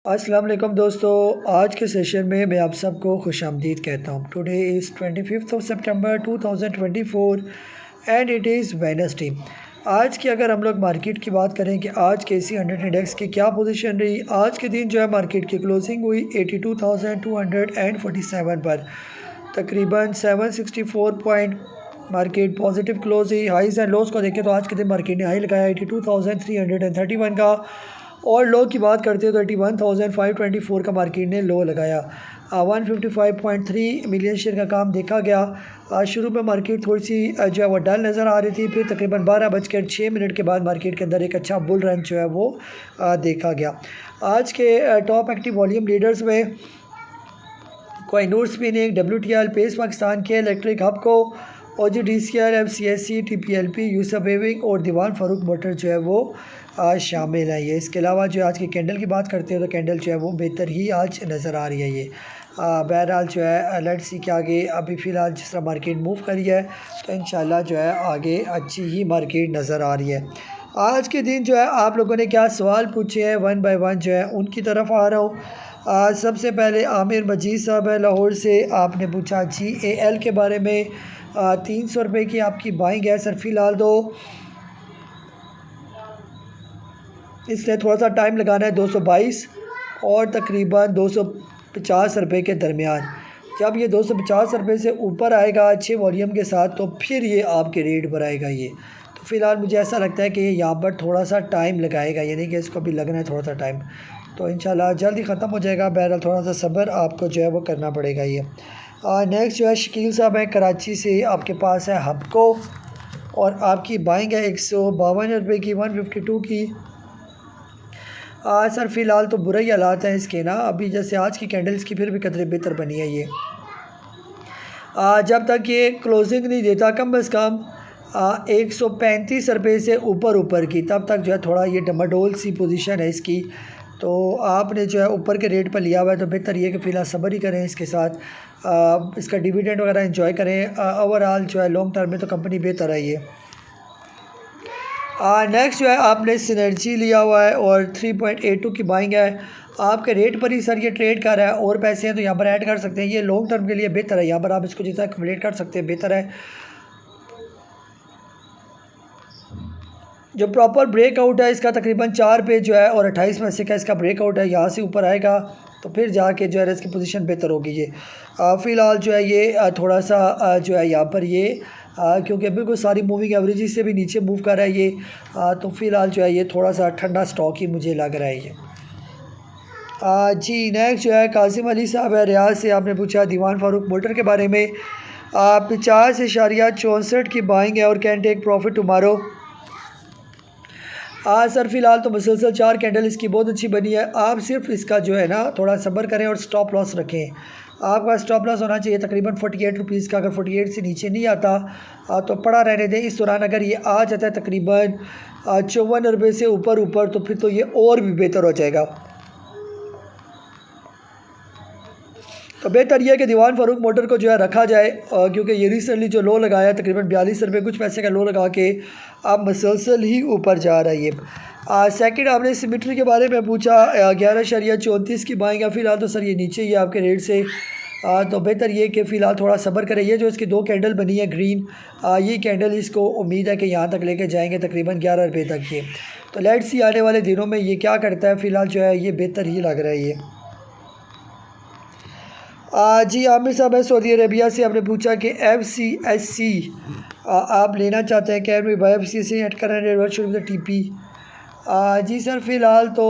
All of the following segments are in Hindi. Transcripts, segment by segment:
अस्सलाम वालेकुम दोस्तों। आज के सेशन में मैं आप सबको खुशामदीद कहता हूँ। Today is 25th of September 2024 and it is Wednesday. आज की अगर हम लोग मार्केट की बात करें कि आज के सी 100 इंडेक्स की क्या पोजीशन रही। आज के दिन जो है मार्केट की क्लोजिंग हुई 82,247 पर, तकरीबन 764 पॉइंट मार्केट पॉजिटिव क्लोज हुई। हाइज एंड लोज को देखें तो आज के दिन मार्केट ने हाई लगाया 82,331 का, और लो की बात करते हैं तो 81,524 का मार्केट ने लो लगाया। 155.3 मिलियन शेयर का काम देखा गया। आज शुरू में मार्केट थोड़ी सी जो है वो डल नज़र आ रही थी, फिर तकरीबन 12:06 के बाद मार्केट के अंदर एक अच्छा बुल रन जो है वो देखा गया। आज के टॉप एक्टिव वॉल्यूम लीडर्स में Kohinoor spinning, WTL, pace Pakistan के इलेक्ट्रिक हब को, OGDCL, FCSC, TPLP, Yousuf weaving और दीवान फारूक मोटर जो है वो शामिल है। ये इसके अलावा जो आज की कैंडल की बात करते हैं तो कैंडल जो है वो बेहतर ही आज नज़र आ रही है। ये बहरहाल जो है लेट्स सी कि आगे अभी फ़िलहाल जिस तरह मार्केट मूव करी है तो इंशाल्लाह जो है आगे अच्छी ही मार्केट नज़र आ रही है। आज के दिन जो है आप लोगों ने क्या सवाल पूछे हैं, वन बाय वन जो है उनकी तरफ आ रहा हूँ। सबसे पहले आमिर मजीद साहब है लाहौर से। आपने पूछा GAL के बारे में। 300 रुपये की आपकी बाइंग है सर फ़िलहाल तो, इसलिए थोड़ा सा टाइम लगाना है। 222 और तकरीबन 250 रुपये के दरमियान। जब ये 250 रुपये से ऊपर आएगा अच्छे वॉल्यूम के साथ तो फिर ये आपके रेट पर आएगा। ये तो फ़िलहाल मुझे ऐसा लगता है कि ये यहाँ पर थोड़ा सा टाइम लगाएगा, यानी कि इसको भी लगना है थोड़ा सा टाइम, तो इंशाल्लाह जल्दी ख़त्म हो जाएगा। बहरहाल थोड़ा सा सब्र आपको जो है वो करना पड़ेगा। ये नेक्स्ट जो है शकील साहब है कराची से। आपके पास है हबको और आपकी बाइंग है 152 रुपये की, 152 की। सर फ़िलहाल तो बुरा ही हालात है इसके ना, अभी जैसे आज की कैंडल्स की फिर भी कदरे बेहतर बनी है। ये जब तक ये क्लोजिंग नहीं देता कम अज़ कम 135 रुपये से ऊपर की, तब तक जो है थोड़ा ये डमाडोल सी पोजीशन है इसकी। तो आपने जो है ऊपर के रेट पर लिया हुआ है तो बेहतर ये कि फ़िलहाल सब्र ही करें इसके साथ। इसका डिविडेंड वगैरह एंजॉय करें। ओवरऑल जो है लॉन्ग टर्म में तो कंपनी बेहतर है ये। नेक्स्ट जो है आपने सिनर्जी लिया हुआ है और 3.82 की बाइंग है। आपके रेट पर ही सर ये ट्रेड कर रहा है, और पैसे हैं तो यहाँ पर ऐड कर सकते हैं। ये लॉन्ग टर्म के लिए बेहतर है, यहाँ पर आप इसको जितना एक्युमुलेट कर सकते हैं बेहतर है। जो प्रॉपर ब्रेकआउट है इसका तकरीबन 4 पे जो है और 28 में से का इसका ब्रेकआउट है, यहाँ से ऊपर आएगा तो फिर जाके जो है इसकी पोजीशन बेहतर होगी। ये फ़िलहाल जो है ये थोड़ा सा जो है यहाँ पर ये क्योंकि बिल्कुल सारी मूविंग एवरेज से भी नीचे मूव कर रहा है ये। तो फ़िलहाल जो है ये थोड़ा सा ठंडा स्टॉक ही मुझे लग रहा है ये। जी नेक्स्ट जो है कासिम अली साहब है रियाज से। आपने पूछा दीवान फारूक मोटर के बारे में। 50.64 की बाइंग है और can take profit tomorrow. Sir फ़िलहाल तो मुसलसल 4 कैंडल इसकी बहुत अच्छी बनी है। आप सिर्फ इसका जो है ना थोड़ा सब्र करें और स्टॉप लॉस रखें। आपका स्टॉप लॉस होना चाहिए तकरीबन 48 रुपीज़ का। अगर 48 से नीचे नहीं आता तो पड़ा रहने दें। इस दौरान अगर ये आ जाता है तकरीबन 54 रुपये से ऊपर तो फिर तो ये और भी बेहतर हो जाएगा। तो बेहतर यह है कि दीवान फारूक मोटर को जो है रखा जाए, क्योंकि ये रिसेंटली जो लो लगाया तकरीबन 42 रुपये कुछ पैसे का लो लगा के अब मसलसल ही ऊपर जा रहा है ये। सेकंड आपने सिमेट्री के बारे में पूछा। 11.34 की बाइंग है फ़िलहाल तो सर ये नीचे ही है आपके रेट से। तो बेहतर ये कि फ़िलहाल थोड़ा सब्र करें। ये जो इसकी 2 कैंडल बनी है ग्रीन, ये कैंडल इसको उम्मीद है कि यहाँ तक लेके जाएंगे तकरीबन 11 रुपये तक ये। तो लेट्स सी आने वाले दिनों में ये क्या करता है। फ़िलहाल जो है ये बेहतर ही लग रहा है ये। जी आमिर साहब है सऊदी अरेबिया से। आपने पूछा कि FCSC आप लेना चाहते हैं, can we buy FCSC at current rate should be the TP। जी सर फ़िलहाल तो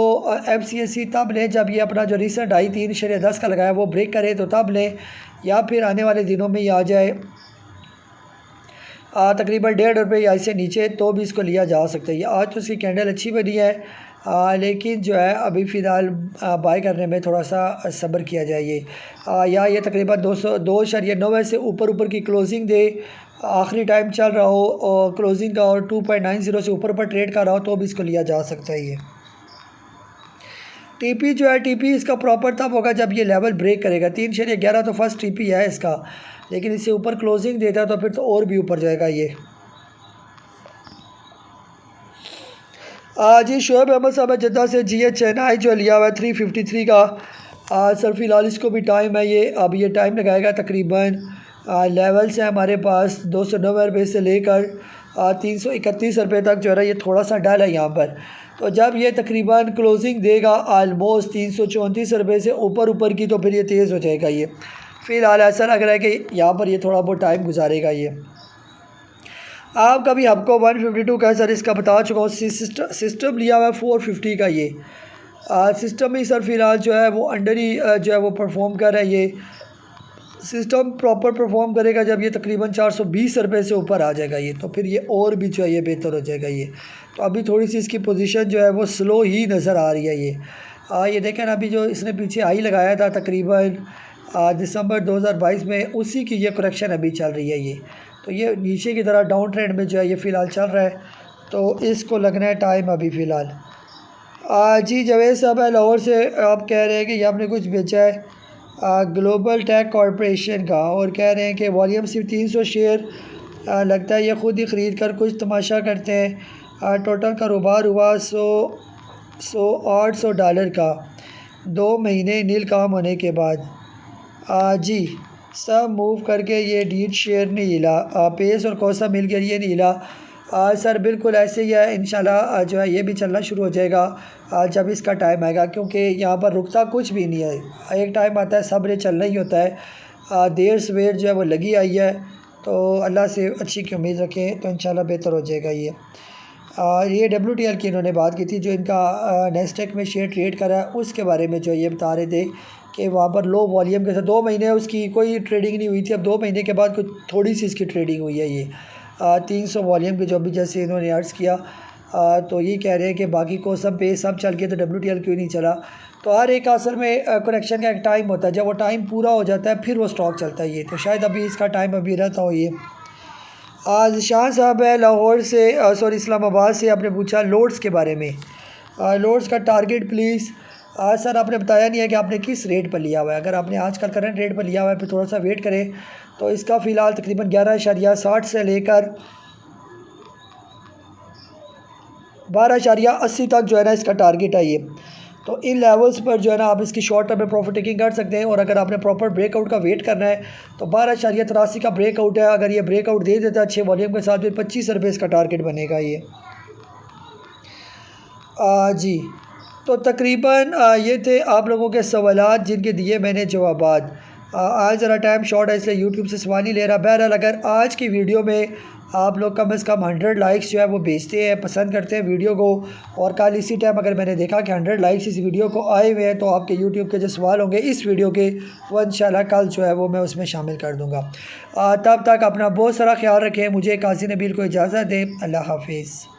FCSC तब लें जब ये अपना जो रिसेंट हाई 3.10 का लगाया वो ब्रेक करे तो तब लें, या फिर आने वाले दिनों में ही आ जाए तकरीबन 1.5 रुपये या इससे नीचे तो भी इसको लिया जा सकता है। ये आज तो इसकी कैंडल अच्छी बनी है, लेकिन जो है अभी फ़िलहाल बाय करने में थोड़ा सा सब्र किया जाए। ये या ये तकरीबन 202.90 से ऊपर की क्लोजिंग दे, आखिरी टाइम चल रहा हो और क्लोजिंग का और 2.90 से ऊपर ट्रेड कर रहा हो तो भी इसको लिया जा सकता है। ये TP जो है TP इसका प्रॉपर तब होगा जब ये लेवल ब्रेक करेगा। 3.11 तो फर्स्ट TP है इसका, लेकिन इससे ऊपर क्लोजिंग देता तो फिर तो और भी ऊपर जाएगा ये। जी शोएब अहमद साहब है जद्दा से GHNI जो लिया हुआ है 353 का। सर फ़िलहाल इसको भी टाइम है, ये अब ये टाइम लगाएगा तकरीबन लेवल्स है हमारे पास 290 रुपये से लेकर 331 रुपये तक जो है ना, ये थोड़ा सा डल है यहाँ पर। तो जब ये तकरीबन क्लोजिंग देगा आलमोस्ट 334 रुपये से ऊपर की, तो फिर ये तेज़ हो जाएगा। ये फ़िलहाल ऐसा लग रहा है कि यहाँ पर ये थोड़ा बहुत टाइम गुजारेगा। ये आपका भी आपको 152 का सर इसका बता चुका हूँ। सिस्टम लिया हुआ है 450 का। ये सिस्टम ही सर फ़िलहाल जो है वो अंडर ही जो है वो परफॉर्म कर रहा है। ये सिस्टम प्रॉपर परफॉर्म करेगा जब ये तकरीबन 420 रुपये से ऊपर आ जाएगा ये, तो फिर ये और भी जो है ये बेहतर हो जाएगा। ये तो अभी थोड़ी सी इसकी पोजीशन जो है वो स्लो ही नज़र आ रही है। ये देखें ना, अभी जो इसने पीछे हाई लगाया था तकरीबन दिसंबर 2022 में, उसी की ये करेक्शन अभी चल रही है। ये तो ये नीचे की तरह डाउन ट्रेंड में जो है ये फ़िलहाल चल रहा है, तो इसको लगना है टाइम अभी फ़िलहाल। जी जावेद साहब है लाहौर से, आप कह रहे हैं कि ये आपने कुछ बेचा है ग्लोबल टेक कॉरपोरेशन का, और कह रहे हैं कि वॉल्यूम सिर्फ 300 शेयर, लगता है ये ख़ुद ही ख़रीद कर कुछ तमाशा करते हैं। टोटल कारोबार हुआ 800 डॉलर का 2 महीने नील काम होने के बाद। जी सब मूव करके ये डीट शेयर नहीं हिला, पेस और कोसा मिल गया, ये नहीं हिला। सर बिल्कुल ऐसे ही है, इंशाल्लाह जो है ये भी चलना शुरू हो जाएगा जब इसका टाइम आएगा, क्योंकि यहाँ पर रुकता कुछ भी नहीं है। एक टाइम आता है, सब्र चलना ही होता है। देर सवेर जो है वो लगी आई है, तो अल्लाह से अच्छी की उम्मीद रखें तो इंशाल्लाह बेहतर हो जाएगा। ये WTL की इन्होंने बात की थी, जो इनका नेस्टेक में शेयर ट्रेड करा है उसके बारे में जो ये बता रहे थे कि वहाँ पर लो वॉल्यूम के साथ 2 महीने उसकी कोई ट्रेडिंग नहीं हुई थी। अब 2 महीने के बाद कुछ थोड़ी सी इसकी ट्रेडिंग हुई है। ये 300 वॉल्यूम की जो भी जैसे इन्होंने अर्ज़ किया, तो ये कह रहे हैं कि बाकी को सब पे सब चल के तो WTL क्यों नहीं चला। तो हर एक असल में करेक्शन का एक टाइम होता है, जब वो टाइम पूरा हो जाता है फिर वो स्टॉक चलता है। ये तो शायद अभी इसका टाइम अभी रहता हो। ये शाह साहब है लाहौर से, सॉरी इस्लामाबाद से, आपने पूछा लोड्स के बारे में। लोड्स का टारगेट प्लीज़। सर आपने बताया नहीं है कि आपने किस रेट पर लिया हुआ है। अगर आपने आजकल करंट रेट पर लिया हुआ है फिर थोड़ा सा वेट करें। तो इसका फ़िलहाल तकरीबन 11.60 से लेकर 12.80 तक जो है ना इसका टारगेट है। ये तो इन लेवल्स पर जो है ना आप इसकी शॉर्ट टर्म में प्रॉफिट टेकिंग कर सकते हैं। और अगर आपने प्रॉपर ब्रेकआउट का वेट करना है तो 12.83 का ब्रेकआउट है। अगर ये ब्रेकआउट दे देता है अच्छे वॉल्यूम के साथ, फिर 25 रुपये इसका टारगेट बनेगा। ये जी तो तकरीबन ये थे आप लोगों के सवालात जिनके दिए मैंने जवाबात। आज ज़रा टाइम शॉर्ट है इसलिए यूट्यूब से सवाल नहीं ले रहा। बहरहाल अगर आज की वीडियो में आप लोग कम से कम 100 लाइक्स जो है वो भेजते हैं, पसंद करते हैं वीडियो को, और कल इसी टाइम अगर मैंने देखा कि 100 लाइक्स इस वीडियो को आए हुए हैं, तो आपके यूट्यूब के जो सवाल होंगे इस वीडियो के, वो इंशाल्लाह कल जो है वो मैं उसमें शामिल कर दूँगा। तब तक अपना बहुत सारा ख्याल रखें। मुझे काजी नबील को इजाज़त दें। अल्लाह हाफिज़।